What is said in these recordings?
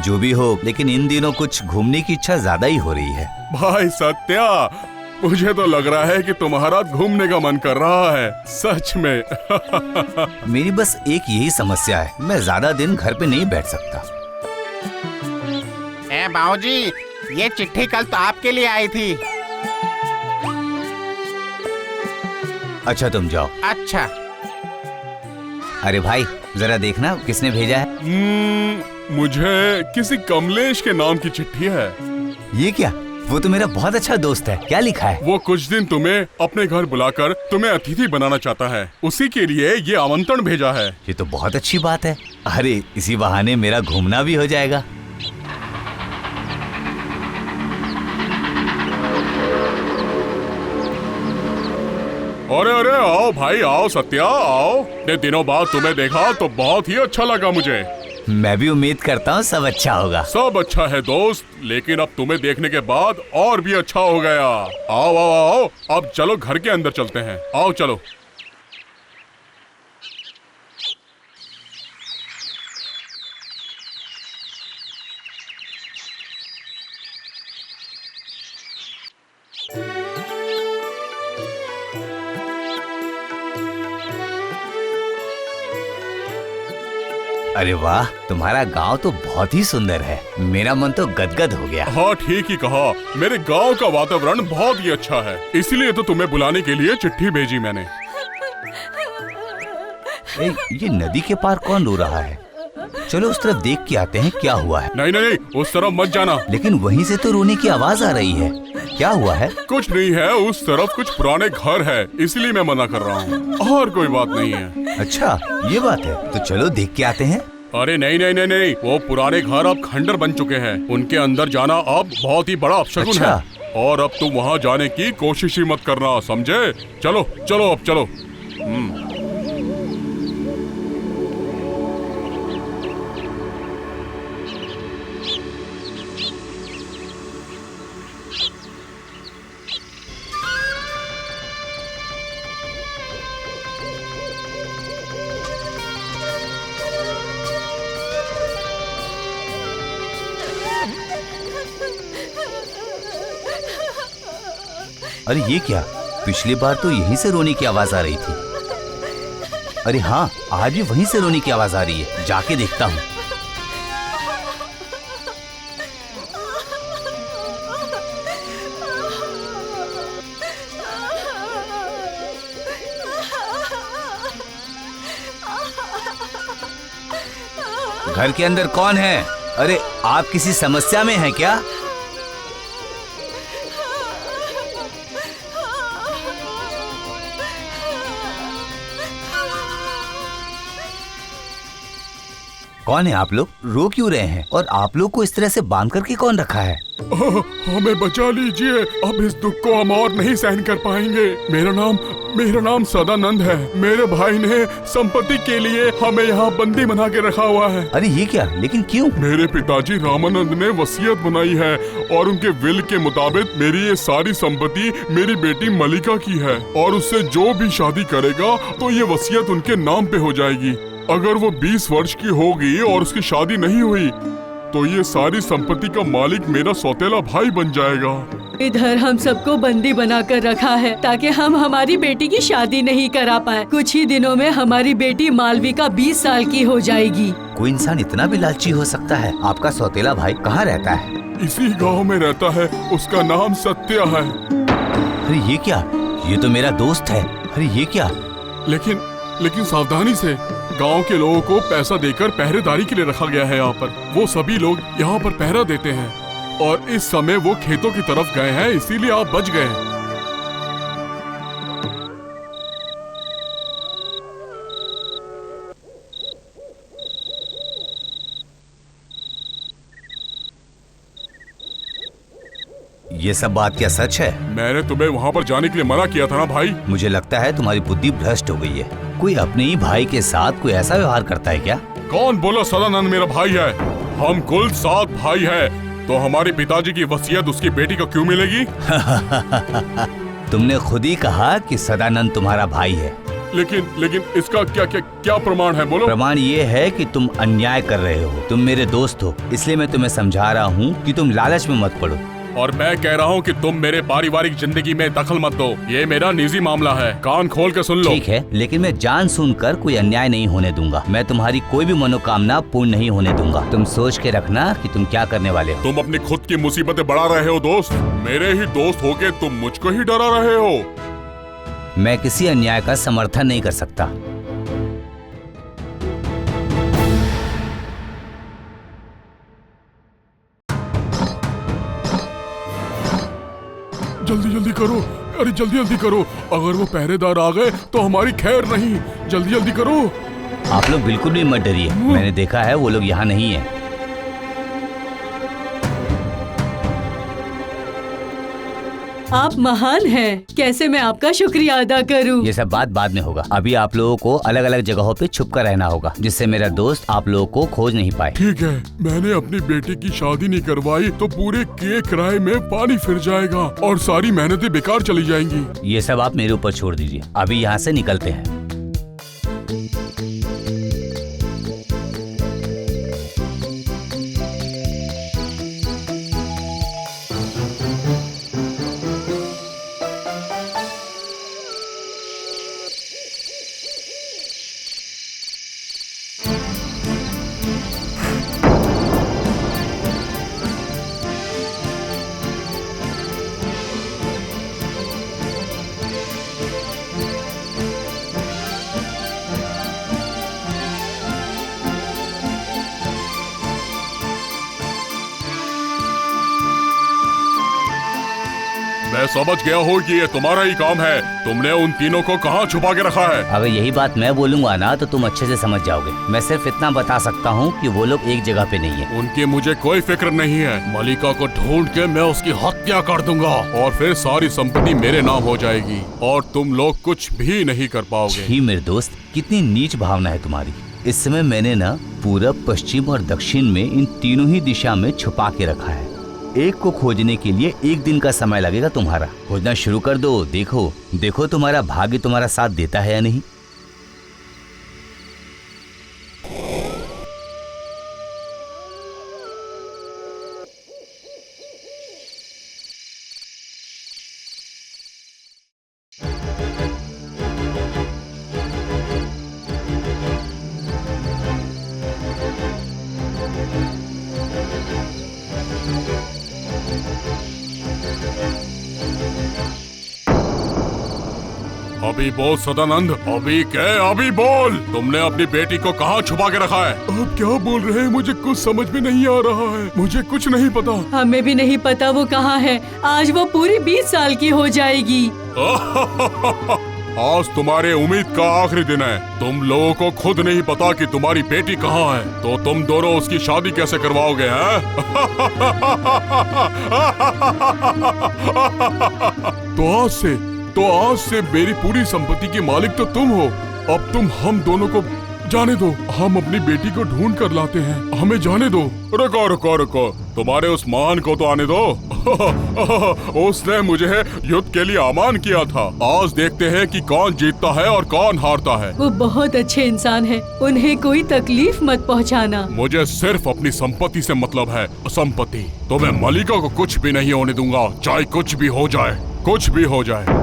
जो भी हो, लेकिन इन दिनों कुछ घूमने की इच्छा ज्यादा ही हो रही है। भाई सत्या, मुझे तो लग रहा है कि तुम्हारा घूमने का मन कर रहा है, सच में। मेरी बस एक यही समस्या है, मैं ज्यादा दिन घर पे नहीं बैठ सकता। बाबूजी, ये चिट्ठी कल तो आपके लिए आई थी। अच्छा तुम जाओ। अच्छा। अरे भाई जरा देखना किसने भेजा है। मुझे किसी कमलेश के नाम की चिट्ठी है। ये क्या? वो तो मेरा बहुत अच्छा दोस्त है। क्या लिखा है? वो कुछ दिन तुम्हें अपने घर बुलाकर तुम्हें अतिथि बनाना चाहता है, उसी के लिए ये आमंत्रण भेजा है। ये तो बहुत अच्छी बात है। अरे इसी बहाने मेरा घूमना भी हो जाएगा। अरे अरे आओ भाई, आओ सत्या, आओ। इतने दिनों बाद तुम्हें देखा तो बहुत ही अच्छा लगा मुझे। मैं भी उम्मीद करता हूँ सब अच्छा होगा। सब अच्छा है दोस्त, लेकिन अब तुम्हें देखने के बाद और भी अच्छा हो गया। आओ आओ आओ, अब चलो घर के अंदर चलते हैं। आओ चलो। अरे वाह, तुम्हारा गांव तो बहुत ही सुंदर है। मेरा मन तो गदगद हो गया। हाँ ठीक ही कहा, मेरे गांव का वातावरण बहुत ही अच्छा है, इसलिए तो तुम्हें बुलाने के लिए चिट्ठी भेजी मैंने। ये नदी के पार कौन रो रहा है? चलो उस तरफ देख के आते हैं क्या हुआ है। नहीं नहीं, उस तरफ मत जाना। लेकिन वहीं से तो रोने की आवाज आ रही है। क्या हुआ है? कुछ नहीं है, उस तरफ कुछ पुराने घर है, इसलिए मैं मना कर रहा हूँ, और कोई बात नहीं है। अच्छा ये बात है, तो चलो देख के आते हैं। अरे नहीं नहीं नहीं नहीं, वो पुराने घर अब खंडर बन चुके हैं, उनके अंदर जाना अब बहुत ही बड़ा अपशगुन अच्छा। है, और अब तुम वहाँ जाने की कोशिश ही मत करना, समझे? चलो चलो अब चलो। अरे ये क्या? पिछली बार तो यहीं से रोने की आवाज आ रही थी। अरे हाँ, आज भी वहीं से रोने की आवाज आ रही है। जाके देखता हूँ। घर के अंदर कौन है? अरे आप किसी समस्या में हैं क्या? कौन है आप लोग? रो क्यों रहे हैं? और आप लोग को इस तरह से बांध करके कौन रखा है? हमें बचा लीजिए, अब इस दुख को हम और नहीं सहन कर पाएंगे। मेरा नाम सदानंद है। मेरे भाई ने संपत्ति के लिए हमें यहाँ बंदी बना के रखा हुआ है। अरे ये क्या? लेकिन क्यों? मेरे पिताजी रामानंद ने वसीयत बनाई है, और उनके विल के मुताबिक मेरी ये सारी संपत्ति मेरी बेटी मलिका की है, और उससे जो भी शादी करेगा तो ये वसीयत उनके नाम पे हो जाएगी। अगर वो 20 वर्ष की होगी और उसकी शादी नहीं हुई तो ये सारी संपत्ति का मालिक मेरा सौतेला भाई बन जाएगा। इधर हम सबको बंदी बनाकर रखा है ताकि हम हमारी बेटी की शादी नहीं करा पाए। कुछ ही दिनों में हमारी बेटी मालविका 20 साल की हो जाएगी। कोई इंसान इतना भी लालची हो सकता है? आपका सौतेला भाई कहाँ रहता है? इसी गांव में रहता है, उसका नाम सत्या है। अरे ये क्या? ये तो मेरा दोस्त है। अरे ये क्या? लेकिन सावधानी से, गांव के लोगों को पैसा देकर पहरेदारी के लिए रखा गया है यहाँ पर। वो सभी लोग यहाँ पर पहरा देते हैं, और इस समय वो खेतों की तरफ गए हैं, इसीलिए आप बच गए। ये सब बात क्या सच है? मैंने तुम्हें वहाँ पर जाने के लिए मना किया था ना भाई। मुझे लगता है तुम्हारी बुद्धि भ्रष्ट हो गई है। कोई अपने ही भाई के साथ कोई ऐसा व्यवहार करता है क्या? कौन बोला सदानंद मेरा भाई है? हम कुल 7 भाई हैं, तो हमारे पिताजी की वसीयत उसकी बेटी को क्यों मिलेगी? तुमने खुद ही कहा कि सदानंद तुम्हारा भाई है। लेकिन इसका क्या प्रमाण है, बोलो। प्रमाण ये है कि तुम अन्याय कर रहे हो। तुम मेरे दोस्त हो, इसलिए मैं तुम्हें समझा रहा हूँ कि तुम लालच में मत पड़ो। और मैं कह रहा हूँ कि तुम मेरे पारिवारिक जिंदगी में दखल मत दो। ये मेरा निजी मामला है, कान खोल के सुन लो। ठीक है, लेकिन मैं जान सुनकर कोई अन्याय नहीं होने दूंगा। मैं तुम्हारी कोई भी मनोकामना पूर्ण नहीं होने दूंगा। तुम सोच के रखना कि तुम क्या करने वाले हो। तुम अपनी खुद की मुसीबतें बढ़ा रहे हो दोस्त। मेरे ही दोस्त होके तुम मुझको ही डरा रहे हो। मैं किसी अन्याय का समर्थन नहीं कर सकता। जल्दी करो, अरे जल्दी करो। अगर वो पहरेदार आ गए तो हमारी खैर नहीं। जल्दी करो। आप लोग बिल्कुल भी मत डरिए, मैंने देखा है वो लोग यहाँ नहीं है। आप महान हैं। कैसे मैं आपका शुक्रिया अदा करूं? ये सब बात बाद में होगा। अभी आप लोगों को अलग अलग जगहों पे छुप कर रहना होगा, जिससे मेरा दोस्त आप लोगों को खोज नहीं पाए। ठीक है, मैंने अपनी बेटी की शादी नहीं करवाई तो पूरे के किराए में पानी फिर जाएगा और सारी मेहनतें बेकार चली जाएंगी। ये सब आप मेरे ऊपर छोड़ दीजिए। अभी यहाँ से निकलते हैं। मैं समझ गया हूँ कि ये तुम्हारा ही काम है। तुमने उन तीनों को कहाँ छुपा के रखा है? अगर यही बात मैं बोलूंगा ना तो तुम अच्छे से समझ जाओगे। मैं सिर्फ इतना बता सकता हूँ कि वो लोग एक जगह पे नहीं है। उनकी मुझे कोई फिक्र नहीं है। मलिका को ढूंढ के मैं उसकी हत्या कर दूंगा और फिर सारी संपत्ति मेरे नाम हो जाएगी और तुम लोग कुछ भी नहीं कर पाओगे। ही मेरे दोस्त, कितनी नीच भावना है तुम्हारी। इस समय मैंने ना पूरब, पश्चिम और दक्षिण में इन तीनों ही दिशा में छुपा के रखा है। एक को खोजने के लिए 1 दिन का समय लगेगा तुम्हारा। खोजना शुरू कर दो। देखो तुम्हारा भाग्य तुम्हारा साथ देता है या नहीं। अभी बोल सदानंद, अभी बोल। तुमने अपनी बेटी को कहाँ छुपा के रखा है? आप क्या बोल रहे हैं? मुझे कुछ समझ में नहीं आ रहा है। मुझे कुछ नहीं पता। हमें भी नहीं पता वो कहाँ है। आज वो पूरी 20 साल की हो जाएगी। आज तुम्हारे उम्मीद का आखिरी दिन है। तुम लोगों को खुद नहीं पता कि तुम्हारी बेटी कहाँ है, तो तुम दोनों उसकी शादी कैसे करवाओगे हैं? तो आज से मेरी पूरी संपत्ति के मालिक तो तुम हो। अब तुम हम दोनों को जाने दो। हम अपनी बेटी को ढूंढ कर लाते हैं। हमें जाने दो। रुको। तुम्हारे उस महान को तो आने दो। उसने मुझे युद्ध के लिए आह्वान किया था। आज देखते हैं कि कौन जीतता है और कौन हारता है। वो बहुत अच्छे इंसान है। उन्हें कोई तकलीफ मत पहुंचाना। मुझे सिर्फ अपनी संपत्ति से मतलब है। संपत्ति तो मैं मलिका को कुछ भी नहीं होने दूंगा, चाहे कुछ भी हो जाए।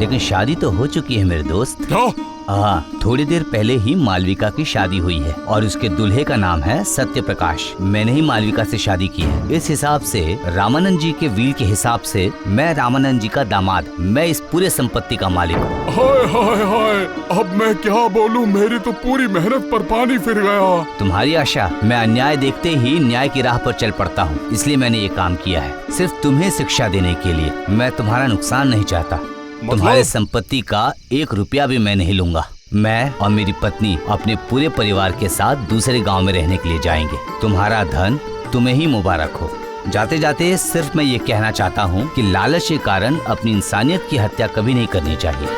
लेकिन शादी तो हो चुकी है मेरे दोस्त। क्या? हाँ, थोड़ी देर पहले ही मालविका की शादी हुई है और उसके दूल्हे का नाम है सत्य प्रकाश। मैंने ही मालविका से शादी की है। इस हिसाब से रामानंद जी के विल के हिसाब से मैं रामानंद जी का दामाद, मैं इस पूरे संपत्ति का मालिक हूँ। हाय, अब मैं क्या बोलूँ? मेरी तो पूरी मेहनत पर पानी फिर गया। तुम्हारी आशा, मैं अन्याय देखते ही न्याय की राह पर चल पड़ता हूँ, इसलिए मैंने ये काम किया है सिर्फ तुम्हें शिक्षा देने के लिए। मैं तुम्हारा नुकसान नहीं चाहता। तुम्हारे संपत्ति का 1 रुपया भी मैं नहीं लूंगा। मैं और मेरी पत्नी अपने पूरे परिवार के साथ दूसरे गांव में रहने के लिए जाएंगे। तुम्हारा धन तुम्हें ही मुबारक हो। जाते जाते सिर्फ मैं ये कहना चाहता हूँ कि लालच के कारण अपनी इंसानियत की हत्या कभी नहीं करनी चाहिए।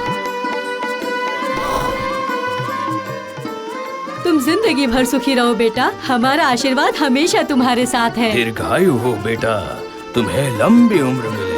तुम जिंदगी भर सुखी रहो बेटा। हमारा आशीर्वाद हमेशा तुम्हारे साथ है। दीर्घायु हो बेटा, तुम्हें लंबी उम्र मिले।